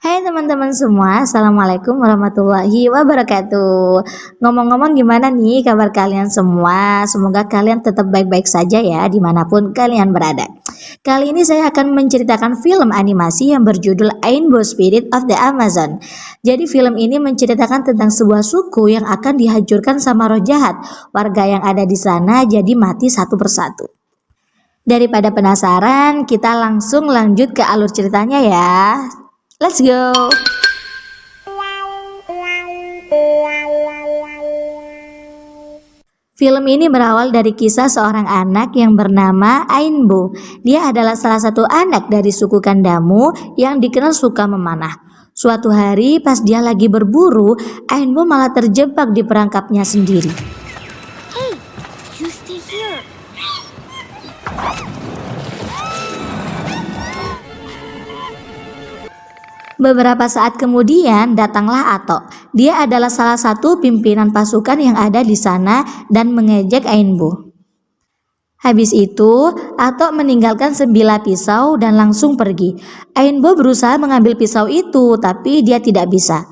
Hai teman-teman semua, Assalamualaikum warahmatullahi wabarakatuh. Ngomong-ngomong gimana nih kabar kalian semua? Semoga kalian tetap baik-baik saja ya dimanapun kalian berada. Kali ini saya akan menceritakan film animasi yang berjudul Rainbow Spirit of the Amazon. Jadi film ini menceritakan tentang sebuah suku yang akan dihancurkan sama roh jahat. Warga yang ada di sana jadi mati satu persatu. Daripada penasaran, kita langsung lanjut ke alur ceritanya ya. Let's go. Film ini berawal dari kisah seorang anak yang bernama Ainbo. Dia adalah salah satu anak dari suku Kandamu yang dikenal suka memanah. Suatu hari pas dia lagi berburu, Ainbo malah terjebak di perangkapnya sendiri. Hey, you stay here. Beberapa saat kemudian datanglah Ato. Dia adalah salah satu pimpinan pasukan yang ada di sana dan mengejek Ainbo. Habis itu, Ato meninggalkan sebilah pisau dan langsung pergi. Ainbo berusaha mengambil pisau itu, tapi dia tidak bisa.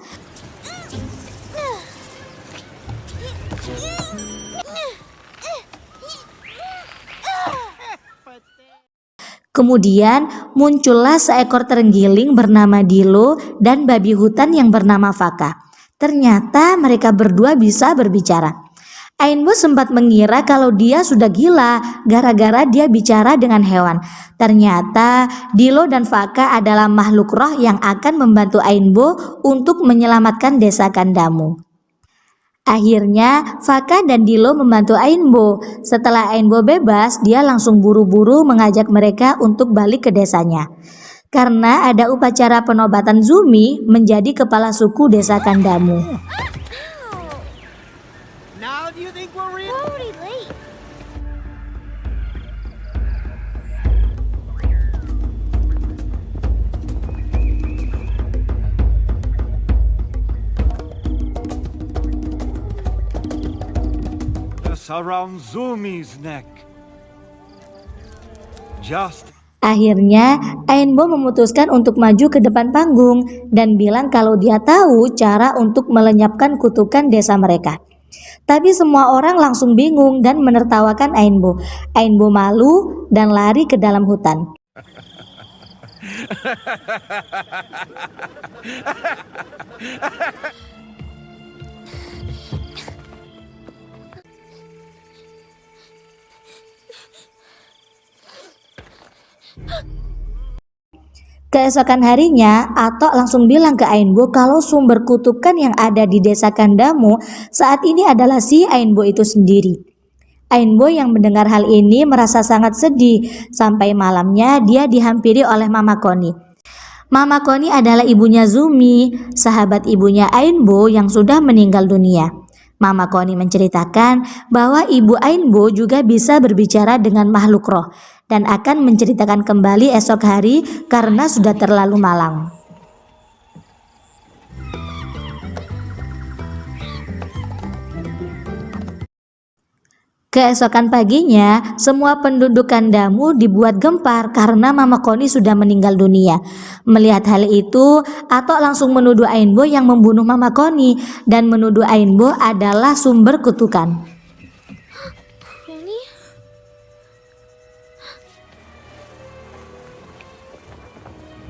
Kemudian muncullah seekor terenggiling bernama Dilo dan babi hutan yang bernama Faka. Ternyata mereka berdua bisa berbicara. Ainbo sempat mengira kalau dia sudah gila gara-gara dia bicara dengan hewan. Ternyata Dilo dan Faka adalah makhluk roh yang akan membantu Ainbo untuk menyelamatkan desa Kandamu. Akhirnya Faka dan Dilo membantu Ainbo. Setelah Ainbo bebas, dia langsung buru-buru mengajak mereka untuk balik ke desanya. Karena ada upacara penobatan Zumi menjadi kepala suku desa Kandamu. Now do you think we're already late? Around Zumi's neck. Akhirnya Ainbo memutuskan untuk maju ke depan panggung dan bilang kalau dia tahu cara untuk melenyapkan kutukan desa mereka. Tapi semua orang langsung bingung dan menertawakan Ainbo. Ainbo malu dan lari ke dalam hutan. Keesokan harinya, Ato langsung bilang ke Ainbo kalau sumber kutukan yang ada di desa Kandamu saat ini adalah si Ainbo itu sendiri. Ainbo yang mendengar hal ini merasa sangat sedih. Sampai malamnya dia dihampiri oleh Mama Koni. Mama Koni adalah ibunya Zumi, sahabat ibunya Ainbo yang sudah meninggal dunia. Mama Koni menceritakan bahwa ibu Ainbo juga bisa berbicara dengan makhluk roh dan akan menceritakan kembali esok hari karena sudah terlalu malam. Keesokan paginya, semua penduduk Kandamu dibuat gempar karena Mama Koni sudah meninggal dunia. Melihat hal itu, Ato langsung menuduh Ainbo yang membunuh Mama Koni dan menuduh Ainbo adalah sumber kutukan.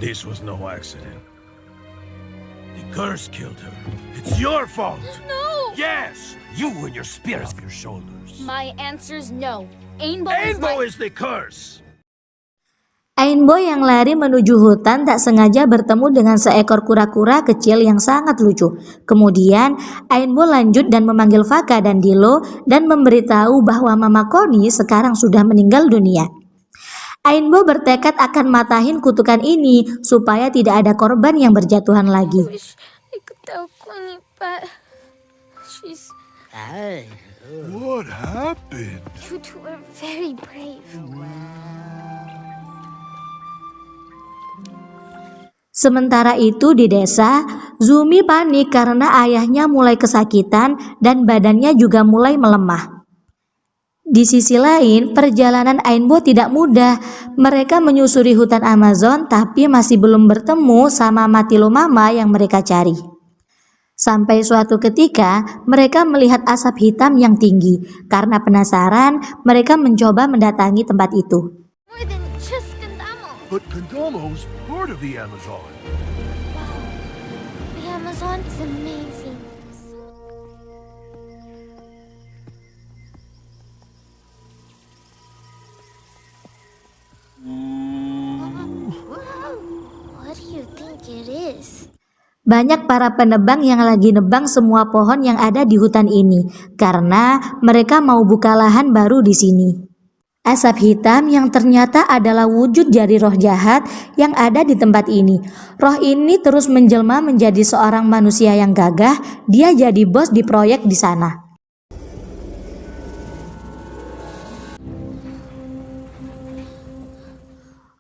This was no accident. The curse killed her. It's your fault. No! Yes, you and your spirit off your shoulders. My answer's no. Ainbo is the curse. Ainbo yang lari menuju hutan tak sengaja bertemu dengan seekor kura-kura kecil yang sangat lucu. Kemudian Ainbo lanjut dan memanggil Faka dan Dilo dan memberitahu bahwa Mama Koni sekarang sudah meninggal dunia. Ainbo bertekad akan matahin kutukan ini supaya tidak ada korban yang berjatuhan lagi. I could tell Koni, but she's... What happened? You two are very brave. Sementara itu di desa, Zumi panik karena ayahnya mulai kesakitan dan badannya juga mulai melemah. Di sisi lain, perjalanan Ainbo tidak mudah. Mereka menyusuri hutan Amazon tapi masih belum bertemu sama Matilo Mama yang mereka cari. Sampai suatu ketika, mereka melihat asap hitam yang tinggi. Karena penasaran, mereka mencoba mendatangi tempat itu. More than just Gandamo. But Kondamo's part of the Amazon. The Amazon is amazing. What do you think it is? Banyak para penebang yang lagi nebang semua pohon yang ada di hutan ini karena mereka mau buka lahan baru di sini. Asap hitam yang ternyata adalah wujud dari roh jahat yang ada di tempat ini. Roh ini terus menjelma menjadi seorang manusia yang gagah. Dia jadi bos di proyek di sana.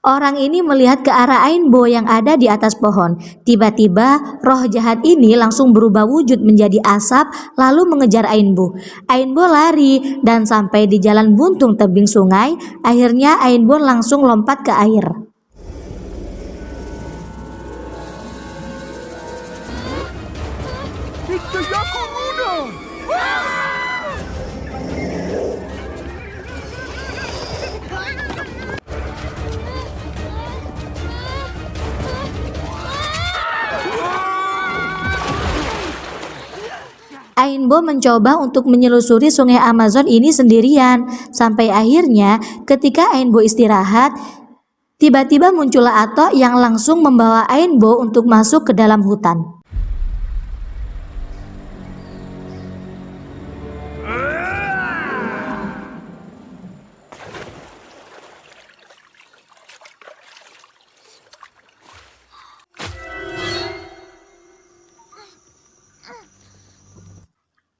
Orang ini melihat ke arah Ainbo yang ada di atas pohon. Tiba-tiba roh jahat ini langsung berubah wujud menjadi asap lalu mengejar Ainbo. Ainbo lari dan sampai di jalan buntung tebing sungai. Akhirnya Ainbo langsung lompat ke air. It's the Yakuruna! Ainbo mencoba untuk menyelusuri sungai Amazon ini sendirian. Sampai akhirnya ketika Ainbo istirahat, tiba-tiba muncullah Atok yang langsung membawa Ainbo untuk masuk ke dalam hutan.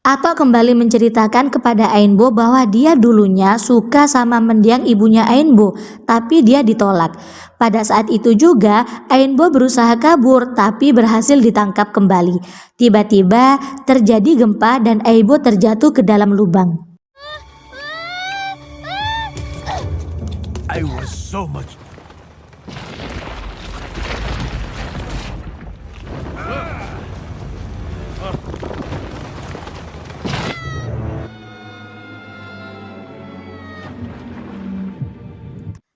Atok kembali menceritakan kepada Ainbo bahwa dia dulunya suka sama mendiang ibunya Ainbo, tapi dia ditolak. Pada saat itu juga Ainbo berusaha kabur tapi berhasil ditangkap kembali. Tiba-tiba terjadi gempa dan Ainbo terjatuh ke dalam lubang. I was so much.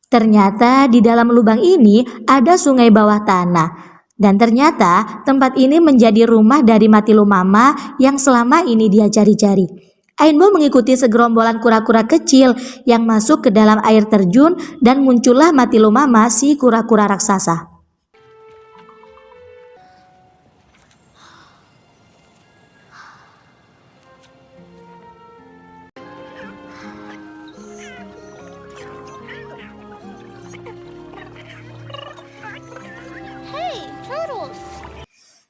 Ternyata di dalam lubang ini ada sungai bawah tanah. Dan ternyata tempat ini menjadi rumah dari Matilo Mama yang selama ini dia cari-cari. Ainbo mengikuti segerombolan kura-kura kecil yang masuk ke dalam air terjun dan muncullah Matilo Mama si kura-kura raksasa. Hey, turtles!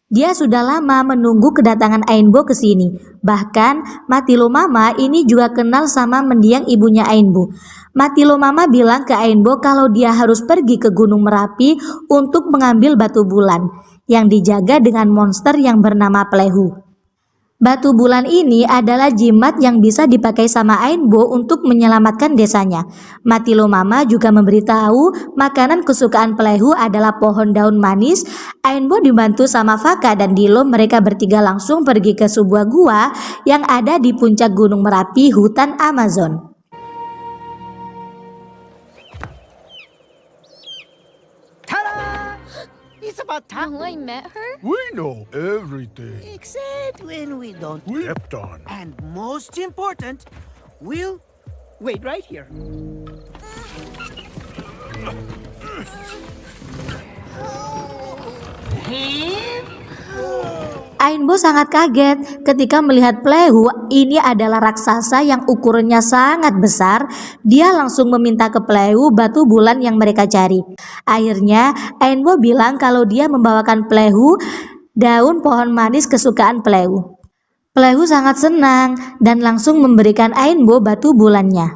Dia sudah lama menunggu kedatangan Ainbo ke sini. Bahkan Matilo Mama ini juga kenal sama mendiang ibunya Ainbo. Matilo Mama bilang ke Ainbo kalau dia harus pergi ke Gunung Merapi untuk mengambil batu bulan yang dijaga dengan monster yang bernama Plehu. Batu bulan ini adalah jimat yang bisa dipakai sama Ainbo untuk menyelamatkan desanya. Matilo Mama juga memberitahu makanan kesukaan Plehu adalah pohon daun manis. Ainbo dibantu sama Faka dan Dilo, mereka bertiga langsung pergi ke sebuah gua yang ada di puncak Gunung Merapi, hutan Amazon. Ta-da! It's about time. I met her? We know everything. Except when we don't. We stepped on. And most important, we'll wait right here. Ainbo sangat kaget ketika melihat Plehu ini adalah raksasa yang ukurannya sangat besar. Dia langsung meminta ke Plehu batu bulan yang mereka cari. Akhirnya Ainbo bilang kalau dia membawakan Plehu daun pohon manis kesukaan Plehu. Plehu sangat senang dan langsung memberikan Ainbo batu bulannya.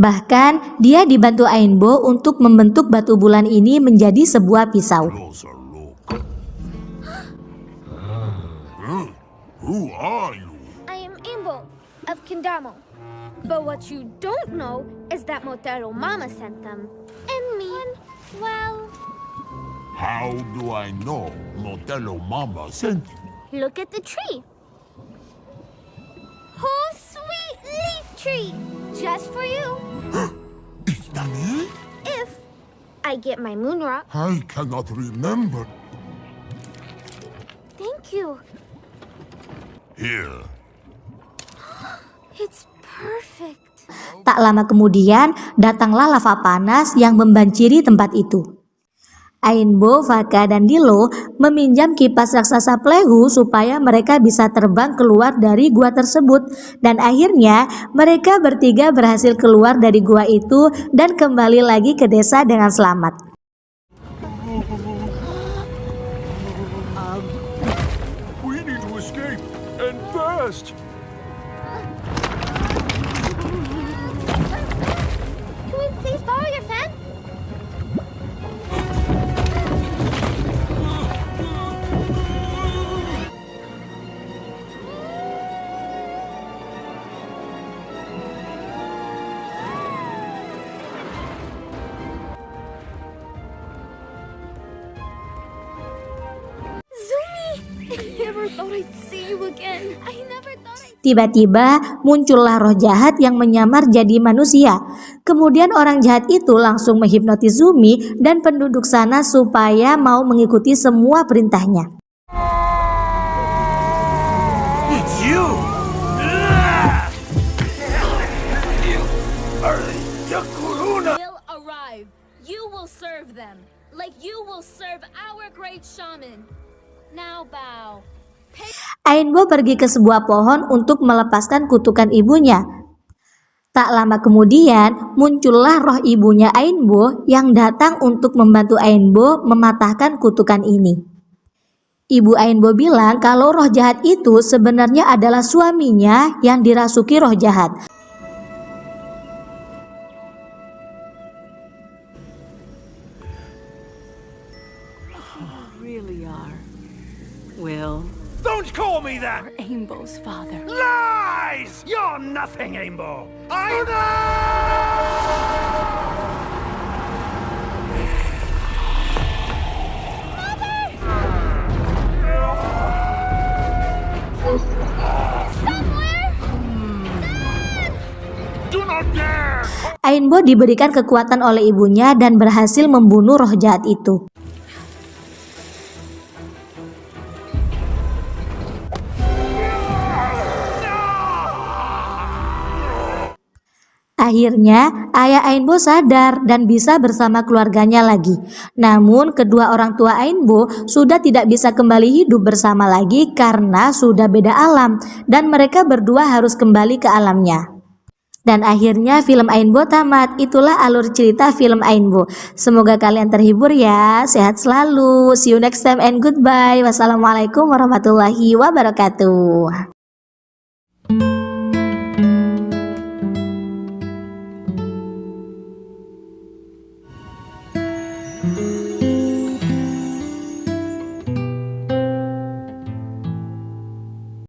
Bahkan dia dibantu Ainbo untuk membentuk batu bulan ini menjadi sebuah pisau. Who are you? I am Imbo of Kendamo. But what you don't know is that Motero Mama sent them. And me. Well, How do I know Motello Mama sent you? look at the tree. Whole sweet leaf tree. Just for you. Is that it? If I get my moon rock. I cannot remember. Thank you. Here. It's perfect. Tak lama kemudian, datanglah lava panas yang membanjiri tempat itu. Ainbo, Faka, dan Dilo meminjam kipas raksasa Plehu supaya mereka bisa terbang keluar dari gua tersebut. Dan akhirnya mereka bertiga berhasil keluar dari gua itu dan kembali lagi ke desa dengan selamat. We need to escape, and fast! Can we please borrow your fan? Zumi! I never thought I'd see you again. I never thought I'd... Tiba-tiba muncullah roh jahat yang menyamar jadi manusia. Kemudian orang jahat itu langsung menghipnotis Zumi dan penduduk sana supaya mau mengikuti semua perintahnya. It's you! You are the Yakuruna! Will arrive. You will serve them, like you will serve our great shaman. Now bow. Ainbo pergi ke sebuah pohon untuk melepaskan kutukan ibunya. Tak lama kemudian muncullah roh ibunya Ainbo yang datang untuk membantu Ainbo mematahkan kutukan ini. Ibu Ainbo bilang kalau roh jahat itu sebenarnya adalah suaminya yang dirasuki roh jahat. Really are. Will, Don't call me that! Aimbo's father. Lies! You're nothing, Aimbo! I Do not dare! Ainbo diberikan kekuatan oleh ibunya dan berhasil membunuh roh jahat itu. Akhirnya, ayah Ainbo sadar dan bisa bersama keluarganya lagi. Namun, kedua orang tua Ainbo sudah tidak bisa kembali hidup bersama lagi karena sudah beda alam dan mereka berdua harus kembali ke alamnya. Dan akhirnya film Ainbo tamat. Itulah alur cerita film Ainbo. Semoga kalian terhibur ya. Sehat selalu. See you next time and goodbye. Wassalamualaikum warahmatullahi wabarakatuh.